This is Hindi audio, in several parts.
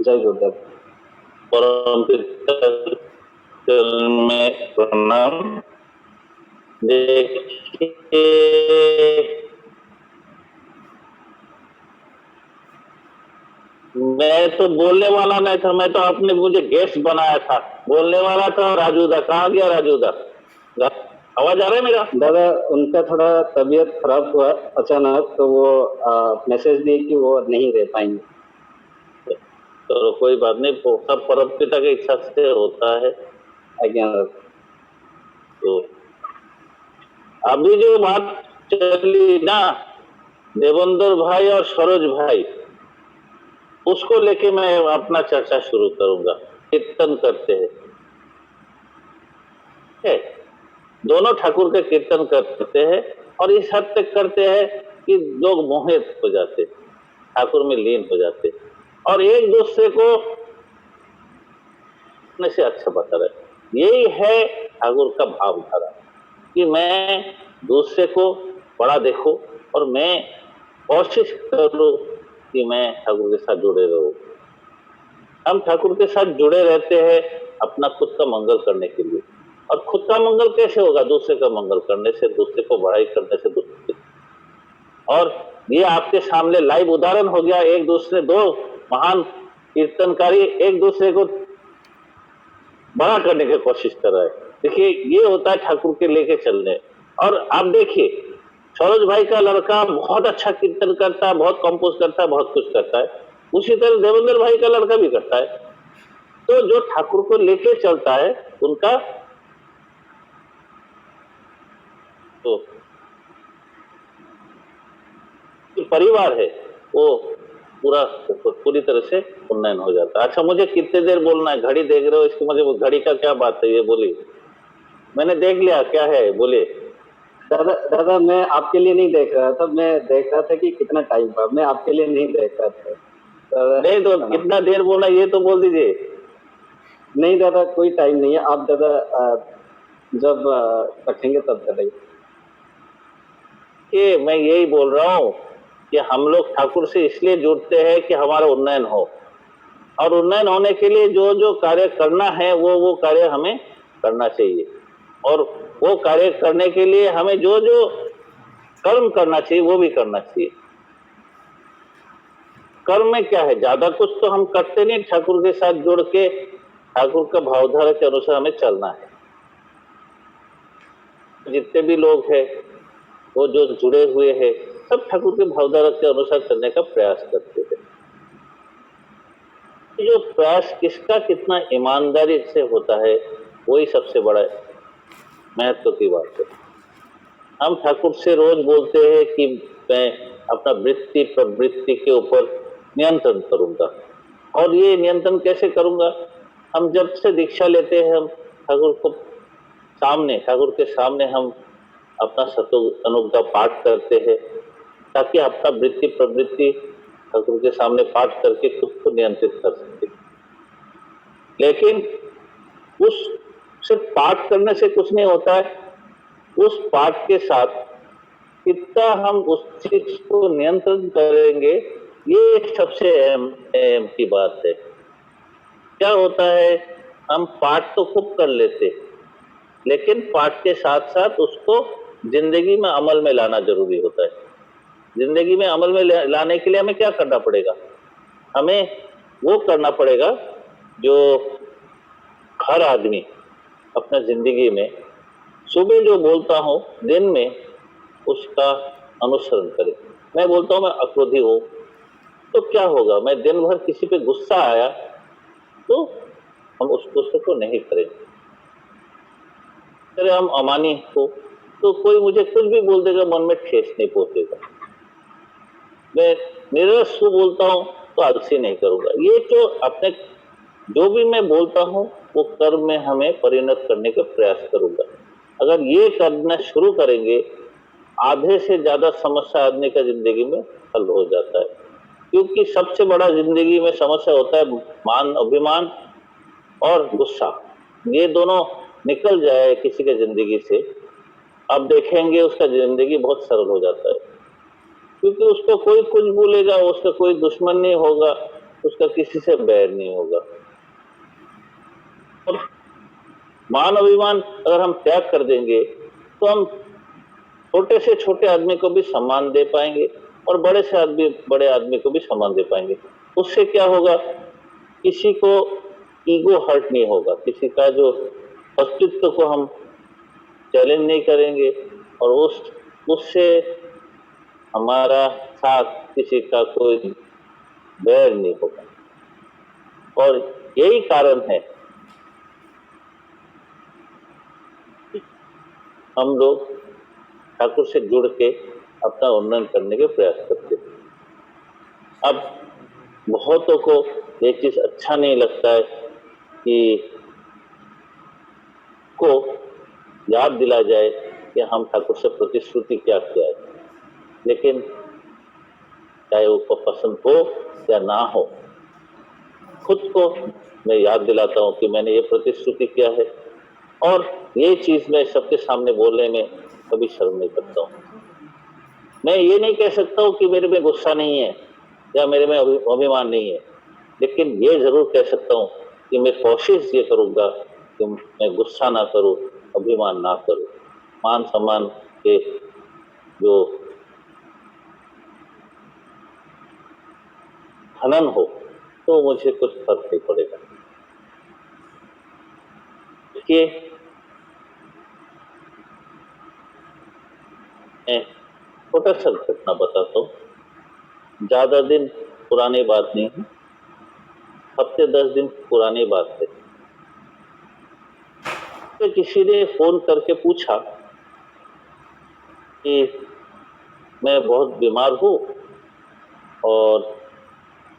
जय गुरुदेव। परम पिता में प्रणाम। देखिए, मैं तो बोलने वाला नहीं था, मैं तो आपने मुझे गेस्ट बनाया था, बोलने वाला था। राजू दा कहाँ गया? राजू दा आवाज आ रहा है मेरा? दादा उनका थोड़ा तबीयत खराब हुआ अचानक, तो वो मैसेज दिए कि वो नहीं रह पाएंगे। तो कोई बात नहीं, सब परम पिता की इच्छा से होता है। आज्ञा। तो अभी जो बात चली ना देवेंद्र भाई और सरोज भाई, उसको लेके मैं अपना चर्चा शुरू करूंगा। कीर्तन करते हैं, दोनों ठाकुर के कीर्तन करते हैं और इस हद तक करते हैं कि लोग मोहित हो जाते, ठाकुर में लीन हो जाते और एक दूसरे को अपने से अच्छा बता रहे। यही है ठाकुर का भावधारा कि मैं दूसरे को बड़ा देखूं और मैं कोशिश करूं कि मैं ठाकुर के साथ जुड़े रहूं। हम ठाकुर के साथ जुड़े रहते हैं अपना खुद का मंगल करने के लिए। और खुद का मंगल कैसे होगा? दूसरे का मंगल करने से, दूसरे को बड़ाई करने से, दूसरे। और ये आपके सामने लाइव उदाहरण हो गया। एक दूसरे, दो महान कीर्तनकारी एक दूसरे को बड़ा करने की कोशिश कर रहा है। देखिए, ये होता है ठाकुर के लेके चलने। और आप देखिए, सरोज भाई का लड़का बहुत अच्छा कीर्तन करता है, बहुत कंपोज करता है, बहुत कुछ करता है। उसी तरह देवेंद्र भाई का लड़का भी करता है। तो जो ठाकुर को लेके चलता है उनका तो परिवार है वो पूरी तरह से उन्नयन हो जाता है। अच्छा, मुझे कितने देर बोलना है? घड़ी देख रहे हो इसकी, मुझे घड़ी का क्या बात है ये बोलिए। मैंने देख लिया, क्या है बोलिए। दादा मैं आपके लिए नहीं देख रहा था, मैं देख रहा था कि कितना टाइम हुआ। मैं आपके लिए नहीं देख रहा था। नहीं तो कितना देर बोलना ये तो बोल दीजिए। नहीं दादा, कोई टाइम नहीं है। आप दादा जब रखेंगे तब बताइए। कि मैं यही बोल रहा हूँ कि हम लोग ठाकुर से इसलिए जुड़ते हैं कि हमारा उन्नयन हो, और उन्नयन होने के लिए जो जो कार्य करना है वो कार्य हमें करना चाहिए। और वो कार्य करने के लिए हमें जो जो कर्म करना चाहिए वो भी करना चाहिए। कर्म में क्या है? ज्यादा कुछ तो हम करते नहीं, ठाकुर के साथ जुड़ के ठाकुर का भावधारा के अनुसार हमें चलना है। जितने भी लोग हैं वो जो जुड़े हुए हैं सब ठाकुर के भावधारा के अनुसार चलने का प्रयास करते हैं। जो प्रयास किसका कितना ईमानदारी से होता है वही सबसे बड़ा महत्व की बात है। हम ठाकुर से रोज बोलते हैं कि मैं अपना वृत्ति प्रवृत्ति के ऊपर नियंत्रण करूंगा। और ये नियंत्रण कैसे करूंगा? हम जब से दीक्षा लेते हैं हम ठाकुर के सामने हम अपना सतयुग अनुग का पाठ करते हैं, ताकि अपना वृत्ति प्रवृत्ति ठाकुर के सामने पाठ करके खुद को नियंत्रित कर सके। लेकिन उस सिर्फ पाठ करने से कुछ नहीं होता है। उस पाठ के साथ कितना हम उस चीज को नियंत्रण करेंगे, ये सबसे अहम की बात है। क्या होता है, हम पाठ तो खूब कर लेते, लेकिन पाठ के साथ साथ उसको जिंदगी में अमल में लाना जरूरी होता है। जिंदगी में अमल में लाने के लिए हमें क्या करना पड़ेगा? हमें वो करना पड़ेगा जो हर आदमी अपना जिंदगी में सुबह जो बोलता हूँ दिन में उसका अनुसरण करे। मैं बोलता हूँ मैं अक्रोधी हूँ, तो क्या होगा? मैं दिन भर किसी पे गुस्सा आया तो हम उस गुस्से को नहीं करेंगे। अरे हम अमानी हो तो कोई मुझे कुछ भी बोल देगा, मन में ठेस नहीं पहुंचेगा। मैं निरस बोलता हूँ तो आलसी नहीं करूंगा। ये जो अपने जो भी मैं बोलता हूँ वो कर्म में हमें परिणत करने का प्रयास करूंगा। अगर ये करना शुरू करेंगे, आधे से ज्यादा समस्या आदमी का जिंदगी में हल हो जाता है। क्योंकि सबसे बड़ा जिंदगी में समस्या होता है मान अभिमान और गुस्सा। ये दोनों निकल जाए किसी के जिंदगी से, अब देखेंगे उसका जिंदगी बहुत सरल हो जाता है। क्योंकि उसको कोई कुछ बोलेगा, उसका कोई दुश्मन नहीं होगा, उसका किसी से बैर नहीं होगा। और मान अभिमान अगर हम त्याग कर देंगे तो हम छोटे से छोटे आदमी को भी सम्मान दे पाएंगे और बड़े आदमी को भी सम्मान दे पाएंगे। उससे क्या होगा, किसी को ईगो हर्ट नहीं होगा, किसी का जो अस्तित्व को हम चैलेंज नहीं करेंगे और उससे हमारा साथ किसी का कोई बैर नहीं होगा। और यही कारण है हम लोग ठाकुर से जुड़ के अपना उन्नयन करने के प्रयास करते हैं। अब बहुतों को ये चीज अच्छा नहीं लगता है कि को याद दिला जाए कि हम ठाकुर से प्रतिश्रुति क्या किया है, लेकिन चाहे उसको पसंद हो या ना हो, खुद को मैं याद दिलाता हूं कि मैंने ये प्रतिश्रुति किया है और ये चीज मैं सबके सामने बोलने में कभी शर्म नहीं करता हूं। मैं ये नहीं कह सकता हूं कि मेरे में गुस्सा नहीं है या मेरे में अभिमान नहीं है, लेकिन ये जरूर कह सकता हूं कि मैं कोशिश ये करूंगा कि मैं गुस्सा ना करूं, अभिमान ना करूं। मान सम्मान के जो हनन हो तो मुझे कुछ फर्क नहीं पड़ेगा। देखिए, मैं छोटा सा घटना बताता हूँ, ज्यादा दिन पुरानी बात नहीं है, हफ्ते 10 दिन पुरानी बात है। तो किसी ने फोन करके पूछा कि मैं बहुत बीमार हूँ और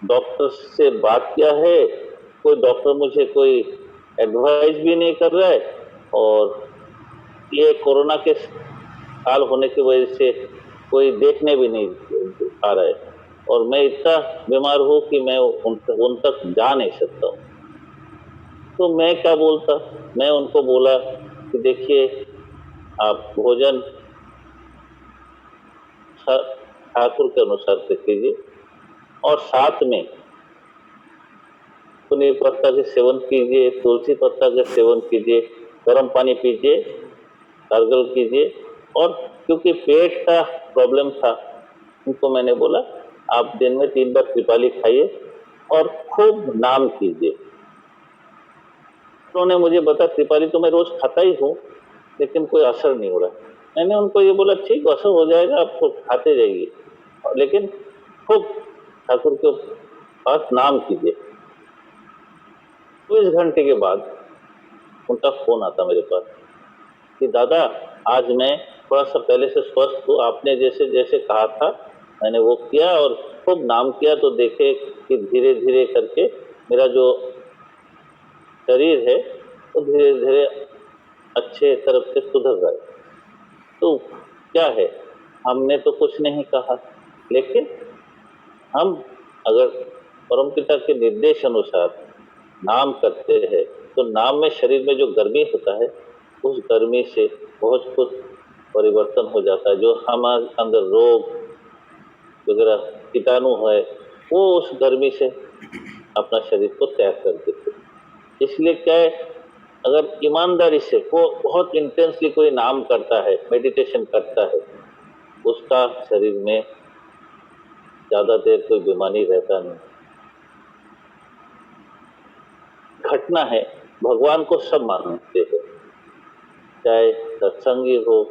डॉक्टर से बात किया है, कोई डॉक्टर मुझे कोई एडवाइस भी नहीं कर रहा है और ये कोरोना के काल होने की वजह से कोई देखने भी नहीं आ रहा है और मैं इतना बीमार हूँ कि मैं उन तक जा नहीं सकता हूँ। तो मैं क्या बोलता, मैं उनको बोला कि देखिए, आप भोजन ठाकुर के अनुसार से कीजिए और साथ में पुनीर पत्ता के सेवन कीजिए, तुलसी पत्ता का सेवन कीजिए, गर्म पानी पीजिए, गार्गल कीजिए। और क्योंकि पेट का प्रॉब्लम था, उनको मैंने बोला आप दिन में 3 बार त्रिपाली खाइए और खूब नाम कीजिए। उन्होंने मुझे बता त्रिपाली तो मैं रोज खाता ही हूँ, लेकिन कोई असर नहीं हो रहा। मैंने उनको ये बोला ठीक असर हो जाएगा, आप तो खाते जाइए, लेकिन खूब ठाकुर के पास नाम कीजिए। 24 घंटे के बाद उनका फोन आता मेरे पास कि दादा आज मैं थोड़ा सा पहले से स्वस्थ हूँ, आपने जैसे जैसे कहा था मैंने वो किया और खूब नाम किया, तो देखे कि धीरे धीरे करके मेरा जो शरीर है वो धीरे धीरे अच्छे तरफ से सुधर रहा है। तो क्या है, हमने तो कुछ नहीं कहा, लेकिन हम अगर परमपिता के निर्देश अनुसार नाम करते हैं तो नाम में शरीर में जो गर्मी होता है, उस गर्मी से बहुत कुछ परिवर्तन हो जाता है। जो हमारे अंदर रोग वगैरह कीटाणु है, वो उस गर्मी से अपना शरीर को त्याग कर देते। इसलिए क्या है, अगर ईमानदारी से वो बहुत इंटेंसली कोई नाम करता है, मेडिटेशन करता है, उसका शरीर में ज्यादा देर कोई बीमारी रहता नहीं। घटना है, भगवान को सब मानते हैं, चाहे सत्संगी हो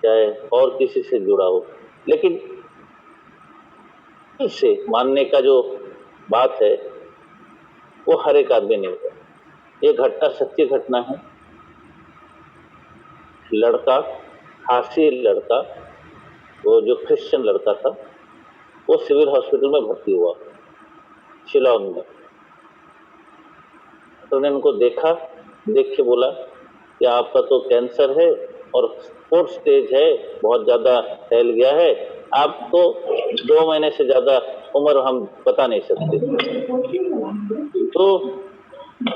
चाहे और किसी से जुड़ा हो, लेकिन इसे मानने का जो बात है वो हर एक आदमी नहीं होता। ये घटना सच्ची घटना है। लड़का, खासी लड़का, वो जो क्रिश्चियन लड़का था, वो सिविल हॉस्पिटल में भर्ती हुआ शिलांग में। तो उन्होंने उनको देखा, देख के बोला कि आपका तो कैंसर है और 4th स्टेज है, बहुत ज्यादा फैल गया है, आपको 2 महीने से ज्यादा उम्र हम बता नहीं सकते। तो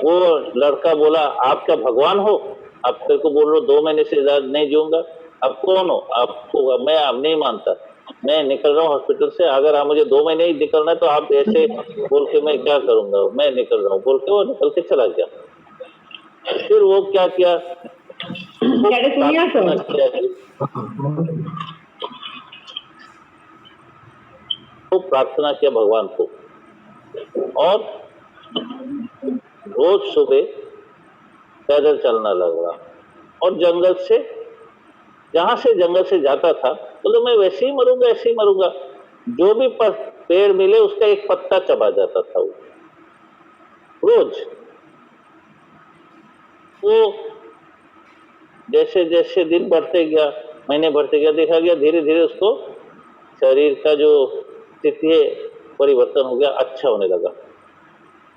वो लड़का बोला आप क्या भगवान हो, आप तेरे को बोल रहे हो 2 महीने से ज्यादा नहीं जीऊंगा, आप कौन हो, आपको मैं आप नहीं मानता। मैं निकल रहा हूँ हॉस्पिटल से, अगर आप मुझे 2 महीने ही निकलना है तो आप ऐसे बोल के मैं क्या करूंगा, मैं निकल रहा हूँ बोल के वो निकल के चला गया। फिर वो क्या किया, प्रार्थना किया, वो प्रार्थना किया भगवान को, और रोज सुबह पैदल चलना लगा, और जंगल से, जहां से जंगल से जाता था, बोले मैं वैसे ही मरूंगा, ऐसे ही मरूंगा, जो भी पेड़ मिले उसका एक पत्ता चबा जाता था वो रोज। वो जैसे जैसे दिन बढ़ते गया, महीने बढ़ते गया, देखा गया धीरे धीरे उसको शरीर का जो स्थिति है परिवर्तन हो गया, अच्छा होने लगा।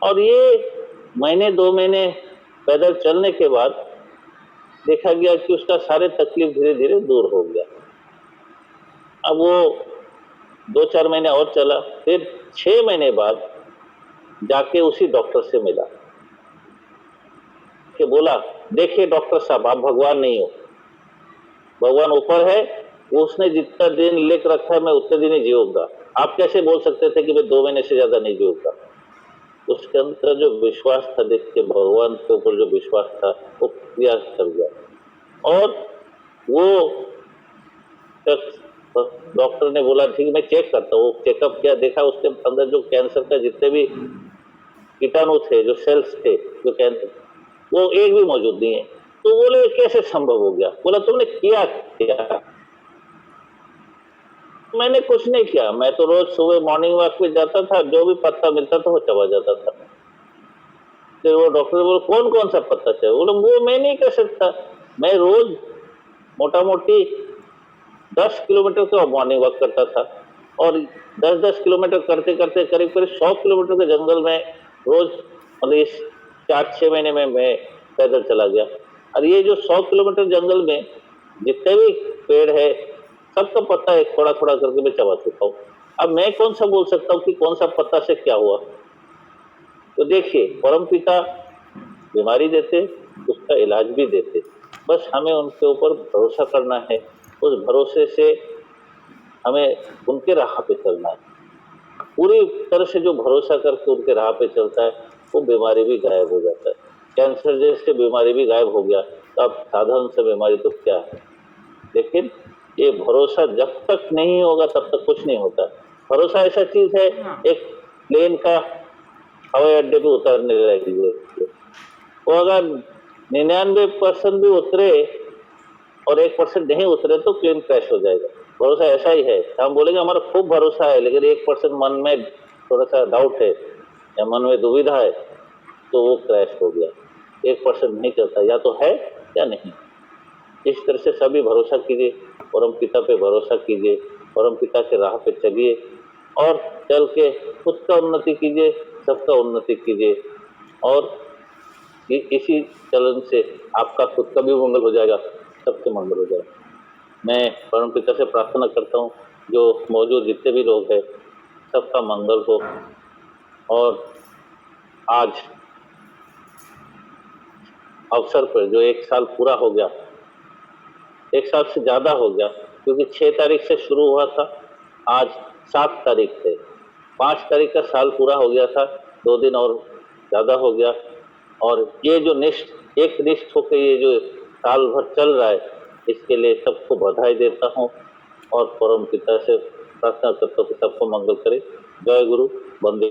और ये महीने 2 महीने पैदल चलने के बाद देखा गया कि उसका सारे तकलीफ धीरे धीरे दूर हो गया। अब वो 2-4 महीने और चला, फिर 6 महीने बाद जाके उसी डॉक्टर से मिला कि बोला, देखिए डॉक्टर साहब, आप भगवान नहीं हो, भगवान ऊपर है, वो उसने जितना दिन लिख रखा है मैं उतने दिन ही जीऊंगा, आप कैसे बोल सकते थे कि मैं 2 महीने से ज्यादा नहीं जीऊंगा। उसके अंदर जो विश्वास था, देख के भगवान के ऊपर जो विश्वास था वो क्रिया कर गया, और वो डॉक्टर ने बोला ठीक मैं चेक करता हूँ। चेकअप किया, देखा उसके अंदर जो कैंसर का जितने भी कीटाणु थे, जो सेल्स थे, जो कैंसर, वो एक भी मौजूद नहीं है। तो बोले कैसे संभव हो गया, बोला तुमने किया क्या। मैंने कुछ नहीं किया, मैं तो रोज सुबह मॉर्निंग वॉक पे जाता था, जो भी पत्ता मिलता था वो चबा जाता था। फिर वो डॉक्टर बोले कौन कौन सा पत्ता चाहिए, बोले वो मैं नहीं कर सकता, मैं रोज मोटा मोटी 10 किलोमीटर का मॉर्निंग वॉक करता था, और 10-10 किलोमीटर करते करते करीब करीब 100 किलोमीटर के जंगल में रोज, मतलब इस 4-6 महीने में मैं पैदल चला गया। और ये जो 100 किलोमीटर जंगल में जितने भी पेड़ है सबका पत्ता एक थोड़ा थोड़ा करके मैं चबा चुका हूँ। अब मैं कौन सा बोल सकता हूँ कि कौन सा पत्ता से क्या हुआ। तो देखिए परमपिता बीमारी देते, उसका इलाज भी देते, बस हमें उनके ऊपर भरोसा करना है, उस भरोसे से हमें उनके राह पे चलना है। पूरी तरह से जो भरोसा करके उनके राह पे चलता है वो बीमारी भी गायब हो जाता है। कैंसर जैसे बीमारी भी गायब हो गया, तो अब साधारण से बीमारी तो क्या है। लेकिन ये भरोसा जब तक नहीं होगा तब तक कुछ नहीं होता। भरोसा ऐसा चीज है, एक प्लेन का हवाई अड्डे पे उतरने लगेगी, वो अगर 99% भी उतरे और 1% नहीं उतरे तो प्लेन क्रैश हो जाएगा। भरोसा ऐसा ही है, हम बोलेंगे हमारा खूब भरोसा है, लेकिन 1% मन में थोड़ा सा डाउट है या मन में दुविधा है तो वो क्रैश हो गया। 1% नहीं चलता, या तो है या नहीं। इस तरह से सभी भरोसा कीजिए, परम पिता पे भरोसा कीजिए, परम पिता के राह पे चलिए, और चल के खुद का उन्नति कीजिए, सबका उन्नति कीजिए, और इसी चलन से आपका खुद का भी मंगल हो जाएगा, सबके मंगल हो जाएगा। मैं परम पिता से प्रार्थना करता हूँ जो मौजूद जितने भी लोग हैं सबका मंगल हो। और आज अवसर पर जो 1 साल पूरा हो गया, 1 साल से ज्यादा हो गया, क्योंकि 6 तारीख से शुरू हुआ था, आज 7 तारीख है, 5 तारीख का साल पूरा हो गया था, 2 दिन और ज्यादा हो गया। और ये जो एक निष्ठ होकर ये जो साल भर चल रहा है, इसके लिए सबको बधाई देता हूँ, और परम पिता से प्रार्थना करता हूँ कि सबको मंगल करे। जय गुरु, वंदे।